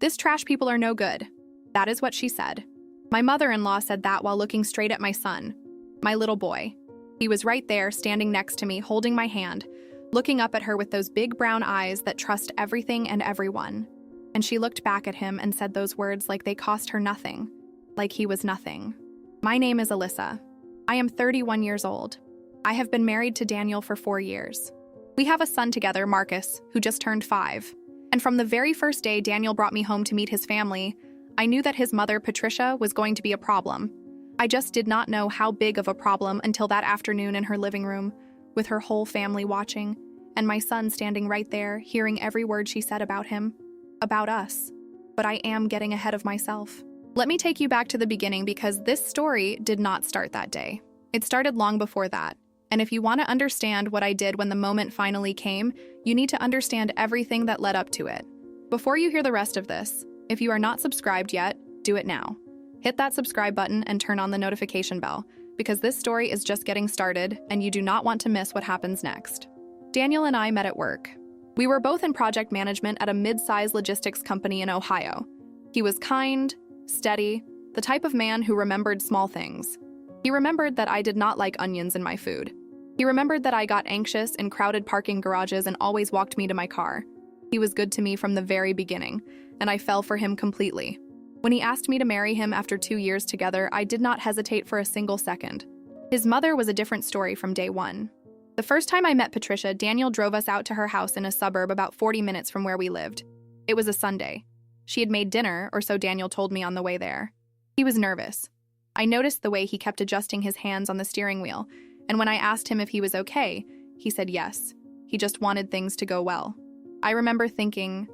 "This trash people are no good." That is what she said. My mother-in-law said that while looking straight at my son, my little boy. He was right there, standing next to me, holding my hand, looking up at her with those big brown eyes that trust everything and everyone. And she looked back at him and said those words like they cost her nothing, like he was nothing. My name is Alyssa. I am 31 years old. I have been married to Daniel for 4 years. We have a son together, Marcus, who just turned 5. And from the very first day Daniel brought me home to meet his family, I knew that his mother, Patricia, was going to be a problem. I just did not know how big of a problem until that afternoon in her living room, with her whole family watching, and my son standing right there, hearing every word she said about him, about us. But I am getting ahead of myself. Let me take you back to the beginning because this story did not start that day. It started long before that. And if you want to understand what I did when the moment finally came, you need to understand everything that led up to it. Before you hear the rest of this, if you are not subscribed yet, do it now. Hit that subscribe button and turn on the notification bell, because this story is just getting started and you do not want to miss what happens next. Daniel and I met at work. We were both in project management at a mid-sized logistics company in Ohio. He was kind, steady, the type of man who remembered small things. He remembered that I did not like onions in my food. He remembered that I got anxious in crowded parking garages and always walked me to my car. He was good to me from the very beginning, and I fell for him completely. When he asked me to marry him after 2 years together, I did not hesitate for a single second. His mother was a different story from day one. The first time I met Patricia, Daniel drove us out to her house in a suburb about 40 minutes from where we lived. It was a Sunday. She had made dinner, or so Daniel told me on the way there. He was nervous. I noticed the way he kept adjusting his hands on the steering wheel, and when I asked him if he was okay, he said yes. He just wanted things to go well. I remember thinking,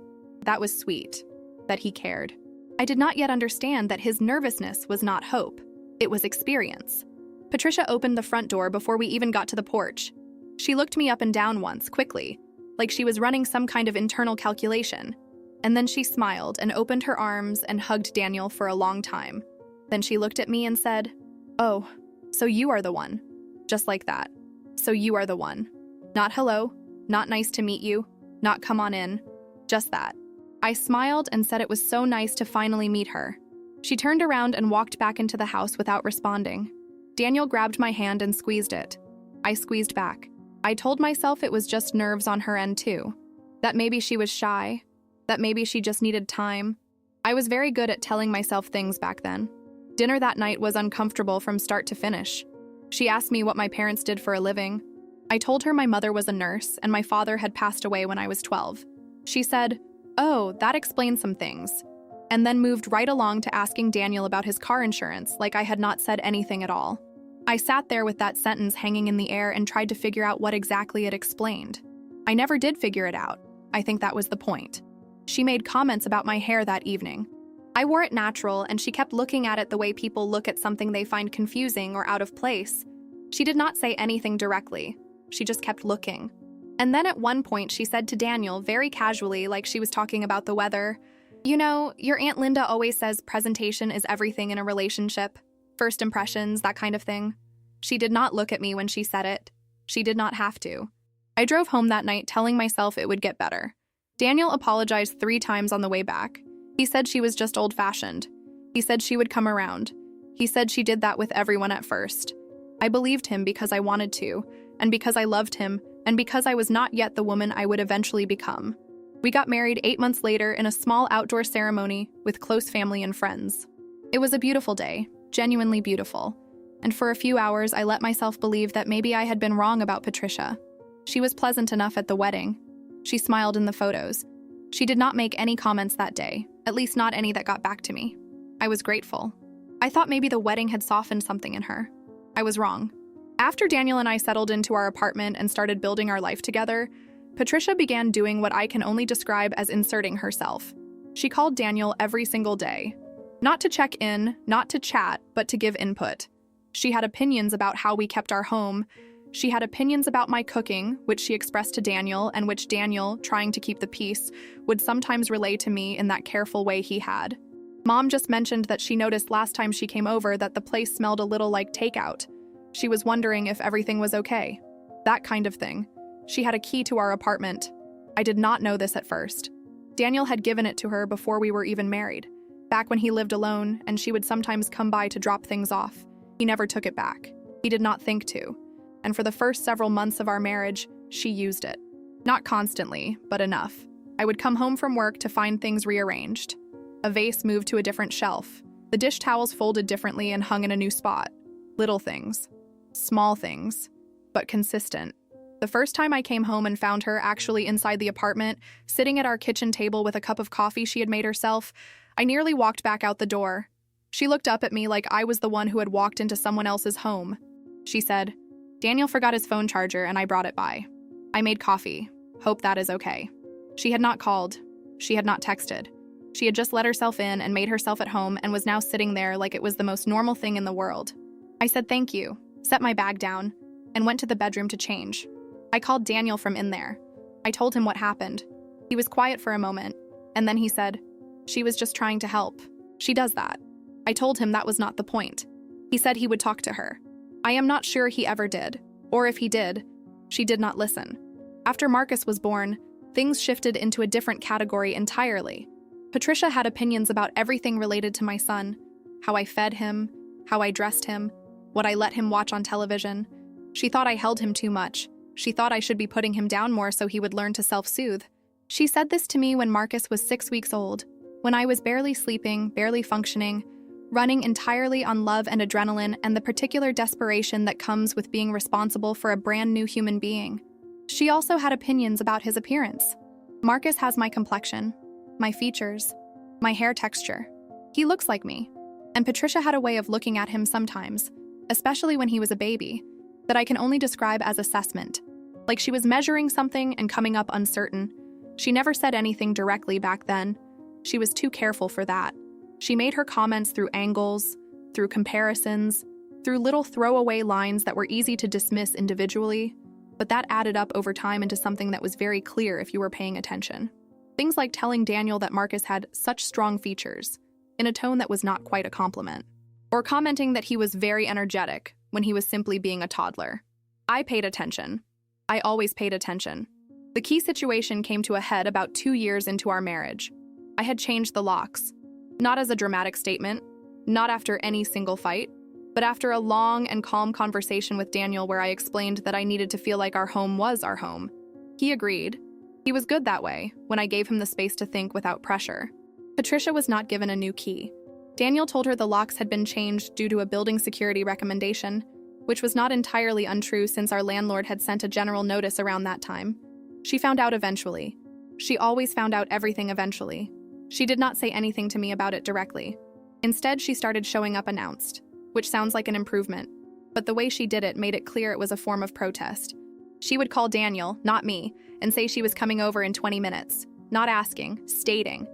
that was sweet, that he cared. I did not yet understand that his nervousness was not hope. It was experience. Patricia opened the front door before we even got to the porch. She looked me up and down once, quickly, like she was running some kind of internal calculation. And then she smiled and opened her arms and hugged Daniel for a long time. Then she looked at me and said, "Oh, so you are the one." Just like that. "So you are the one." Not hello, not nice to meet you, not come on in, just that. I smiled and said it was so nice to finally meet her. She turned around and walked back into the house without responding. Daniel grabbed my hand and squeezed it. I squeezed back. I told myself it was just nerves on her end too. That maybe she was shy. That maybe she just needed time. I was very good at telling myself things back then. Dinner that night was uncomfortable from start to finish. She asked me what my parents did for a living. I told her my mother was a nurse and my father had passed away when I was 12. She said, "Oh, that explains some things," and then moved right along to asking Daniel about his car insurance like I had not said anything at all. I sat there with that sentence hanging in the air and tried to figure out what exactly it explained. I never did figure it out. I think that was the point. She made comments about my hair that evening. I wore it natural, and she kept looking at it the way people look at something they find confusing or out of place. She did not say anything directly. She just kept looking. And then at one point she said to Daniel, very casually, like she was talking about the weather, "You know, your Aunt Linda always says presentation is everything in a relationship. First impressions, that kind of thing." She did not look at me when she said it. She did not have to. I drove home that night telling myself it would get better. Daniel apologized 3 times on the way back. He said she was just old-fashioned. He said she would come around. He said she did that with everyone at first. I believed him because I wanted to, and because I loved him, and because I was not yet the woman I would eventually become. We got married 8 months later in a small outdoor ceremony with close family and friends. It was a beautiful day, genuinely beautiful. And for a few hours, I let myself believe that maybe I had been wrong about Patricia. She was pleasant enough at the wedding. She smiled in the photos. She did not make any comments that day, at least not any that got back to me. I was grateful. I thought maybe the wedding had softened something in her. I was wrong. After Daniel and I settled into our apartment and started building our life together, Patricia began doing what I can only describe as inserting herself. She called Daniel every single day. Not to check in, not to chat, but to give input. She had opinions about how we kept our home. She had opinions about my cooking, which she expressed to Daniel, and which Daniel, trying to keep the peace, would sometimes relay to me in that careful way he had. Mom just mentioned that she noticed last time she came over that the place smelled a little like takeout. She was wondering if everything was okay. That kind of thing. She had a key to our apartment. I did not know this at first. Daniel had given it to her before we were even married, back when he lived alone and she would sometimes come by to drop things off. He never took it back. He did not think to. And for the first several months of our marriage, she used it. Not constantly, but enough. I would come home from work to find things rearranged. A vase moved to a different shelf. The dish towels folded differently and hung in a new spot. Little things. Small things. But consistent. The first time I came home and found her actually inside the apartment, sitting at our kitchen table with a cup of coffee she had made herself, I nearly walked back out the door. She looked up at me like I was the one who had walked into someone else's home. She said, "Daniel forgot his phone charger and I brought it by. I made coffee. Hope that is okay." She had not called. She had not texted. She had just let herself in and made herself at home and was now sitting there like it was the most normal thing in the world. I said thank you, set my bag down, and went to the bedroom to change. I called Daniel from in there. I told him what happened. He was quiet for a moment, and then he said, "She was just trying to help. She does that." I told him that was not the point. He said he would talk to her. I am not sure he ever did, or if he did, she did not listen. After Marcus was born, things shifted into a different category entirely. Patricia had opinions about everything related to my son, how I fed him, how I dressed him, what I let him watch on television. She thought I held him too much. She thought I should be putting him down more so he would learn to self-soothe. She said this to me when Marcus was 6 weeks old, when I was barely sleeping, barely functioning, running entirely on love and adrenaline and the particular desperation that comes with being responsible for a brand new human being. She also had opinions about his appearance. Marcus has my complexion, my features, my hair texture. He looks like me. And Patricia had a way of looking at him sometimes, especially when he was a baby, that I can only describe as assessment. Like she was measuring something and coming up uncertain. She never said anything directly back then. She was too careful for that. She made her comments through angles, through comparisons, through little throwaway lines that were easy to dismiss individually, but that added up over time into something that was very clear if you were paying attention. Things like telling Daniel that Marcus had such strong features, in a tone that was not quite a compliment, or commenting that he was very energetic when he was simply being a toddler. I paid attention. I always paid attention. The key situation came to a head about 2 years into our marriage. I had changed the locks. Not as a dramatic statement, not after any single fight, but after a long and calm conversation with Daniel where I explained that I needed to feel like our home was our home. He agreed. He was good that way, when I gave him the space to think without pressure. Patricia was not given a new key. Daniel told her the locks had been changed due to a building security recommendation, which was not entirely untrue since our landlord had sent a general notice around that time. She found out eventually. She always found out everything eventually. She did not say anything to me about it directly. Instead, she started showing up unannounced, which sounds like an improvement, but the way she did it made it clear it was a form of protest. She would call Daniel, not me, and say she was coming over in 20 minutes, not asking, stating,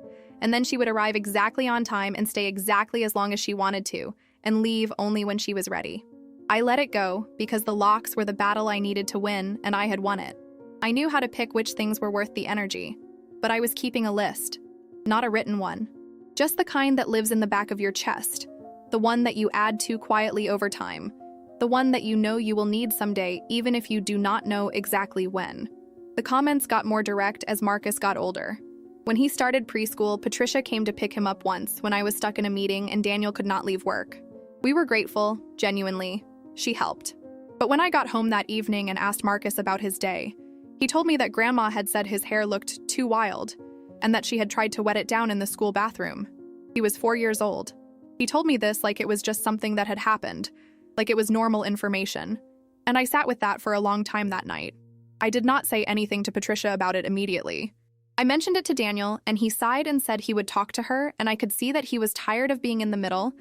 and then she would arrive exactly on time and stay exactly as long as she wanted to, and leave only when she was ready. I let it go because the locks were the battle I needed to win, and I had won it. I knew how to pick which things were worth the energy, but I was keeping a list. Not a written one. Just the kind that lives in the back of your chest. The one that you add to quietly over time. The one that you know you will need someday, even if you do not know exactly when. The comments got more direct as Marcus got older. When he started preschool, Patricia came to pick him up once when I was stuck in a meeting and Daniel could not leave work. We were grateful, genuinely. She helped. But when I got home that evening and asked Marcus about his day, he told me that Grandma had said his hair looked too wild, and that she had tried to wet it down in the school bathroom. He was 4 years old. He told me this like it was just something that had happened, like it was normal information. And I sat with that for a long time that night. I did not say anything to Patricia about it immediately. I mentioned it to Daniel, and he sighed and said he would talk to her, and I could see that he was tired of being in the middle,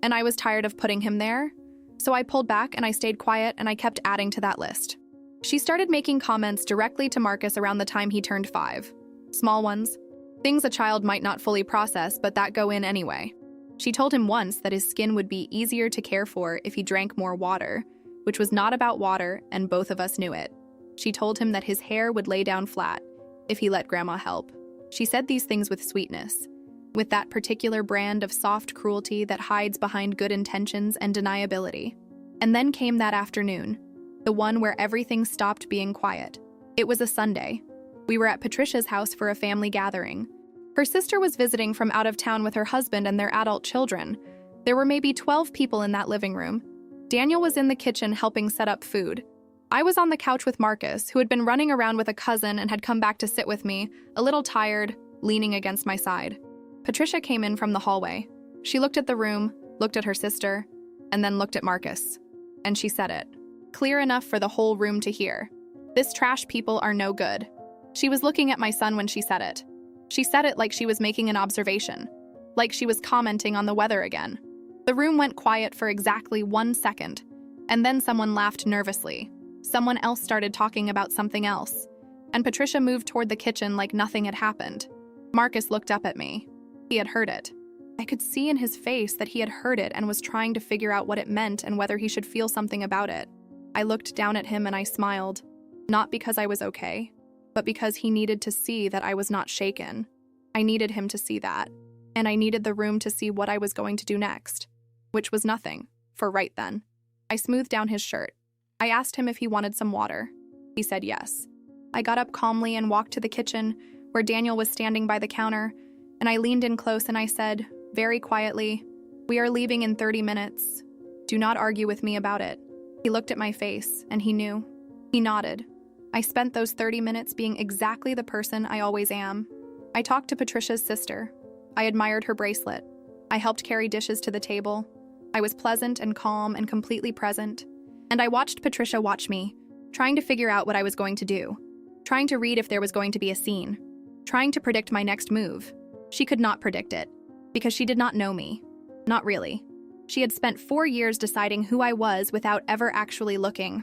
and I was tired of putting him there. So I pulled back and I stayed quiet and I kept adding to that list. She started making comments directly to Marcus around the time he turned 5. Small ones. Things a child might not fully process, but that go in anyway. She told him once that his skin would be easier to care for if he drank more water, which was not about water, and both of us knew it. She told him that his hair would lay down flat if he let Grandma help. She said these things with sweetness, with that particular brand of soft cruelty that hides behind good intentions and deniability. And then came that afternoon, the one where everything stopped being quiet. It was a Sunday. We were at Patricia's house for a family gathering. Her sister was visiting from out of town with her husband and their adult children. There were maybe 12 people in that living room. Daniel was in the kitchen helping set up food. I was on the couch with Marcus, who had been running around with a cousin and had come back to sit with me, a little tired, leaning against my side. Patricia came in from the hallway. She looked at the room, looked at her sister, and then looked at Marcus. And she said it, clear enough for the whole room to hear. "This trash people are no good." She was looking at my son when she said it. She said it like she was making an observation, like she was commenting on the weather again. The room went quiet for exactly 1 second, and then someone laughed nervously. Someone else started talking about something else, and Patricia moved toward the kitchen like nothing had happened. Marcus looked up at me. He had heard it. I could see in his face that he had heard it and was trying to figure out what it meant and whether he should feel something about it. I looked down at him and I smiled, not because I was okay, but because he needed to see that I was not shaken. I needed him to see that, and I needed the room to see what I was going to do next, which was nothing, for right then. I smoothed down his shirt. I asked him if he wanted some water. He said yes. I got up calmly and walked to the kitchen, where Daniel was standing by the counter, and I leaned in close and I said, very quietly, "We are leaving in 30 minutes. Do not argue with me about it." He looked at my face, and he knew. He nodded. I spent those 30 minutes being exactly the person I always am. I talked to Patricia's sister. I admired her bracelet. I helped carry dishes to the table. I was pleasant and calm and completely present. And I watched Patricia watch me, trying to figure out what I was going to do, trying to read if there was going to be a scene, trying to predict my next move. She could not predict it, because she did not know me. Not really. She had spent 4 years deciding who I was without ever actually looking.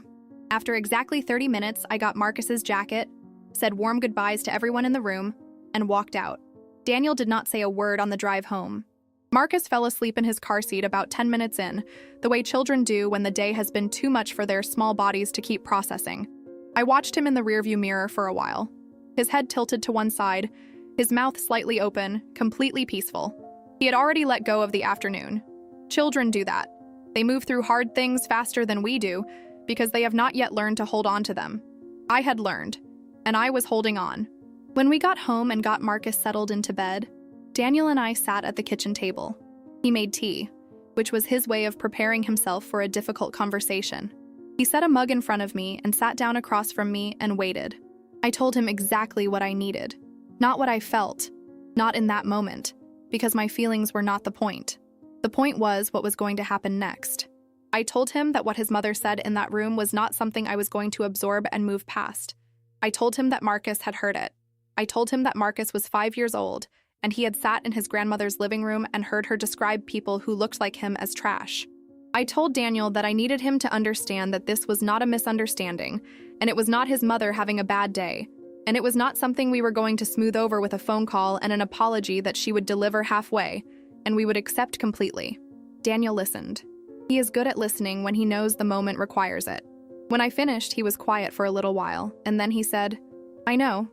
After exactly 30 minutes, I got Marcus's jacket, said warm goodbyes to everyone in the room, and walked out. Daniel did not say a word on the drive home. Marcus fell asleep in his car seat about 10 minutes in, the way children do when the day has been too much for their small bodies to keep processing. I watched him in the rearview mirror for a while. His head tilted to one side, his mouth slightly open, completely peaceful. He had already let go of the afternoon. Children do that. They move through hard things faster than we do because they have not yet learned to hold on to them. I had learned, and I was holding on. When we got home and got Marcus settled into bed, Daniel and I sat at the kitchen table. He made tea, which was his way of preparing himself for a difficult conversation. He set a mug in front of me and sat down across from me and waited. I told him exactly what I needed, not what I felt, not in that moment, because my feelings were not the point. The point was what was going to happen next. I told him that what his mother said in that room was not something I was going to absorb and move past. I told him that Marcus had heard it. I told him that Marcus was 5 years old, and he had sat in his grandmother's living room and heard her describe people who looked like him as trash. I told Daniel that I needed him to understand that this was not a misunderstanding, and it was not his mother having a bad day, and it was not something we were going to smooth over with a phone call and an apology that she would deliver halfway, and we would accept completely. Daniel listened. He is good at listening when he knows the moment requires it. When I finished, he was quiet for a little while, and then he said, I know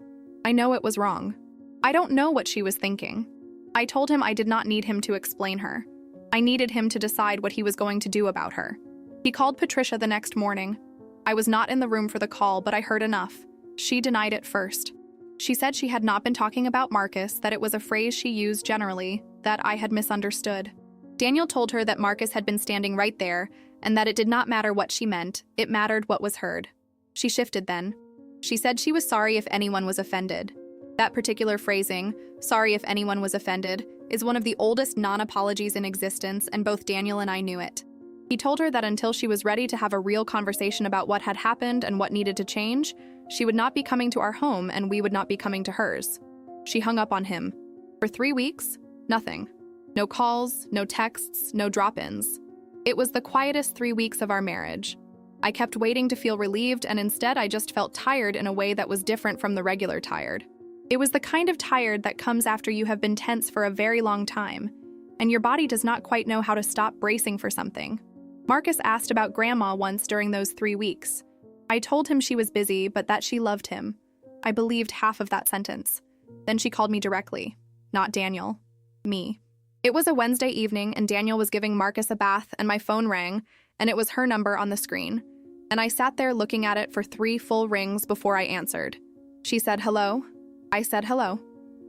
it was wrong. I don't know what she was thinking. I told him I did not need him to explain her. I needed him to decide what he was going to do about her. He called Patricia the next morning. I was not in the room for the call, but I heard enough. She denied it first. She said she had not been talking about Marcus, that it was a phrase she used generally, that I had misunderstood. Daniel told her that Marcus had been standing right there, and that it did not matter what she meant, it mattered what was heard. She shifted then. She said she was sorry if anyone was offended. That particular phrasing, sorry if anyone was offended, is one of the oldest non-apologies in existence, and both Daniel and I knew it. He told her that until she was ready to have a real conversation about what had happened and what needed to change, she would not be coming to our home and we would not be coming to hers. She hung up on him. For 3 weeks, nothing. No calls, no texts, no drop-ins. It was the quietest 3 weeks of our marriage. I kept waiting to feel relieved, and instead I just felt tired in a way that was different from the regular tired. It was the kind of tired that comes after you have been tense for a very long time, and your body does not quite know how to stop bracing for something. Marcus asked about Grandma once during those 3 weeks. I told him she was busy, but that she loved him. I believed half of that sentence. Then she called me directly. Not Daniel. Me. It was a Wednesday evening, and Daniel was giving Marcus a bath, and my phone rang, and it was her number on the screen. And I sat there looking at it for 3 full rings before I answered. She said hello. I said hello.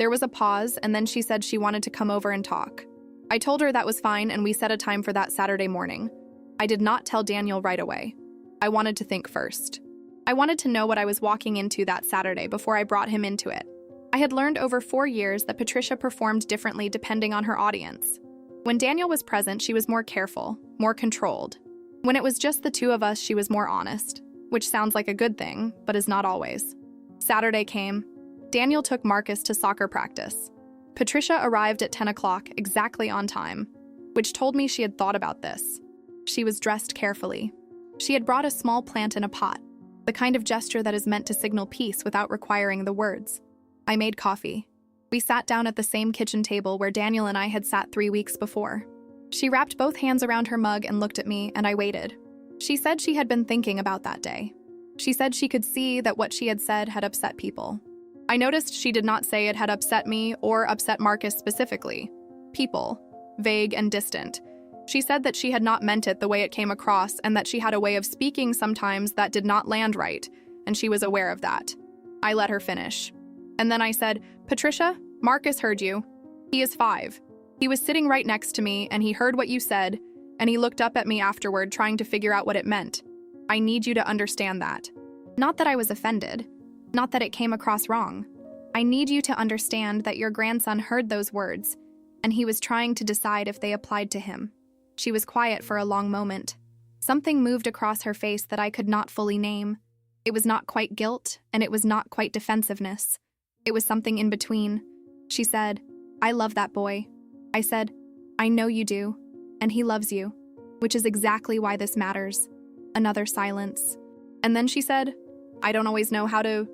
There was a pause, and then she said she wanted to come over and talk. I told her that was fine, and we set a time for that Saturday morning. I did not tell Daniel right away. I wanted to think first. I wanted to know what I was walking into that Saturday before I brought him into it. I had learned over 4 years that Patricia performed differently depending on her audience. When Daniel was present, she was more careful, more controlled. When it was just the two of us, she was more honest, which sounds like a good thing, but is not always. Saturday came. Daniel took Marcus to soccer practice. Patricia arrived at 10 o'clock, exactly on time, which told me she had thought about this. She was dressed carefully. She had brought a small plant in a pot, the kind of gesture that is meant to signal peace without requiring the words. I made coffee. We sat down at the same kitchen table where Daniel and I had sat 3 weeks before. She wrapped both hands around her mug and looked at me, and I waited. She said she had been thinking about that day. She said she could see that what she had said had upset people. I noticed she did not say it had upset me or upset Marcus specifically. People. Vague and distant. She said that she had not meant it the way it came across and that she had a way of speaking sometimes that did not land right, and she was aware of that. I let her finish. And then I said, "Patricia, Marcus heard you. He is 5. He was sitting right next to me, and he heard what you said, and he looked up at me afterward trying to figure out what it meant. I need you to understand that. Not that I was offended. Not that it came across wrong. I need you to understand that your grandson heard those words, and he was trying to decide if they applied to him." She was quiet for a long moment. Something moved across her face that I could not fully name. It was not quite guilt, and it was not quite defensiveness. It was something in between. She said, "I love that boy." I said, "I know you do, and he loves you, which is exactly why this matters." Another silence. And then she said, "I don't always know how to..."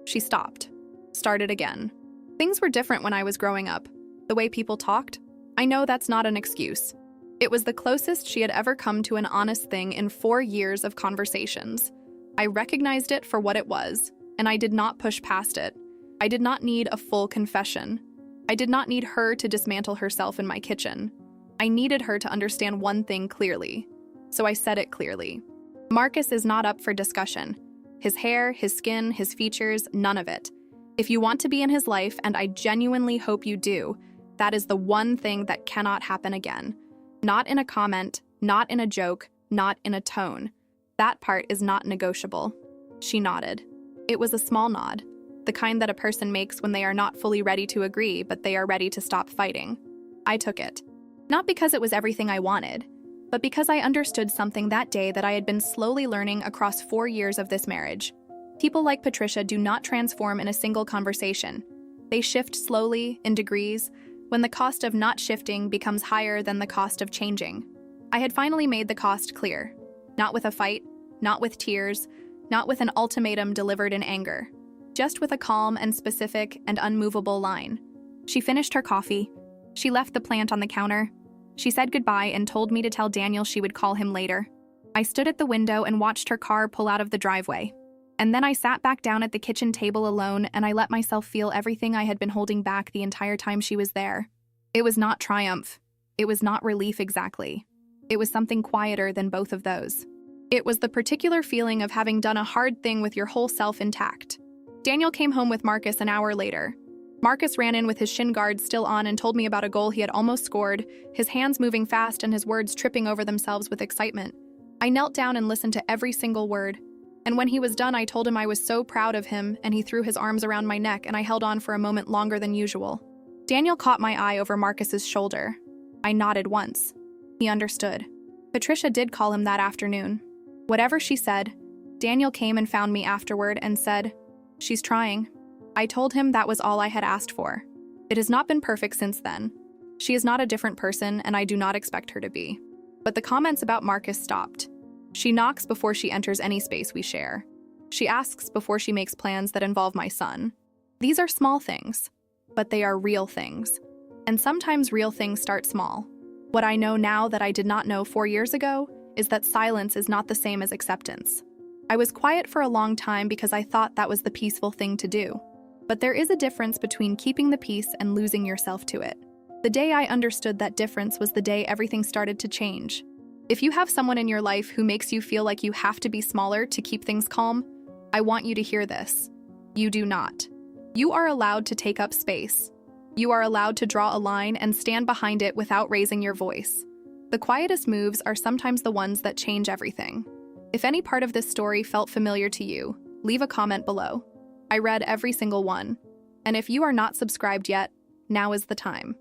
She stopped. Started again. Things were different when I was growing up. The way people talked. I know that's not an excuse. It was the closest she had ever come to an honest thing in 4 years of conversations. I recognized it for what it was, and I did not push past it. I did not need a full confession. I did not need her to dismantle herself in my kitchen. I needed her to understand one thing clearly. So I said it clearly. Marcus is not up for discussion. His hair, his skin, his features, none of it. If you want to be in his life, and I genuinely hope you do, that is the one thing that cannot happen again. Not in a comment, not in a joke, not in a tone. That part is not negotiable. She nodded. It was a small nod, the kind that a person makes when they are not fully ready to agree, but they are ready to stop fighting. I took it. Not because it was everything I wanted, but because I understood something that day that I had been slowly learning across 4 years of this marriage. People like Patricia do not transform in a single conversation. They shift slowly, in degrees, when the cost of not shifting becomes higher than the cost of changing. I had finally made the cost clear. Not with a fight, not with tears, not with an ultimatum delivered in anger. Just with a calm and specific and unmovable line. She finished her coffee. She left the plant on the counter. She said goodbye and told me to tell Daniel she would call him later. I stood at the window and watched her car pull out of the driveway. And then I sat back down at the kitchen table alone, and I let myself feel everything I had been holding back the entire time she was there. It was not triumph. It was not relief exactly. It was something quieter than both of those. It was the particular feeling of having done a hard thing with your whole self intact. Daniel came home with Marcus an hour later. Marcus ran in with his shin guards still on and told me about a goal he had almost scored, his hands moving fast and his words tripping over themselves with excitement. I knelt down and listened to every single word. And when he was done, I told him I was so proud of him, and he threw his arms around my neck, and I held on for a moment longer than usual. Daniel caught my eye over Marcus's shoulder. I nodded once. He understood. Patricia did call him that afternoon. Whatever she said, Daniel came and found me afterward and said, "She's trying." I told him that was all I had asked for. It has not been perfect since then. She is not a different person, and I do not expect her to be. But the comments about Marcus stopped. She knocks before she enters any space we share. She asks before she makes plans that involve my son. These are small things, but they are real things. And sometimes real things start small. What I know now that I did not know 4 years ago is that silence is not the same as acceptance. I was quiet for a long time because I thought that was the peaceful thing to do. But there is a difference between keeping the peace and losing yourself to it. The day I understood that difference was the day everything started to change. If you have someone in your life who makes you feel like you have to be smaller to keep things calm, I want you to hear this. You do not. You are allowed to take up space. You are allowed to draw a line and stand behind it without raising your voice. The quietest moves are sometimes the ones that change everything. If any part of this story felt familiar to you, leave a comment below. I read every single one. And if you are not subscribed yet, now is the time.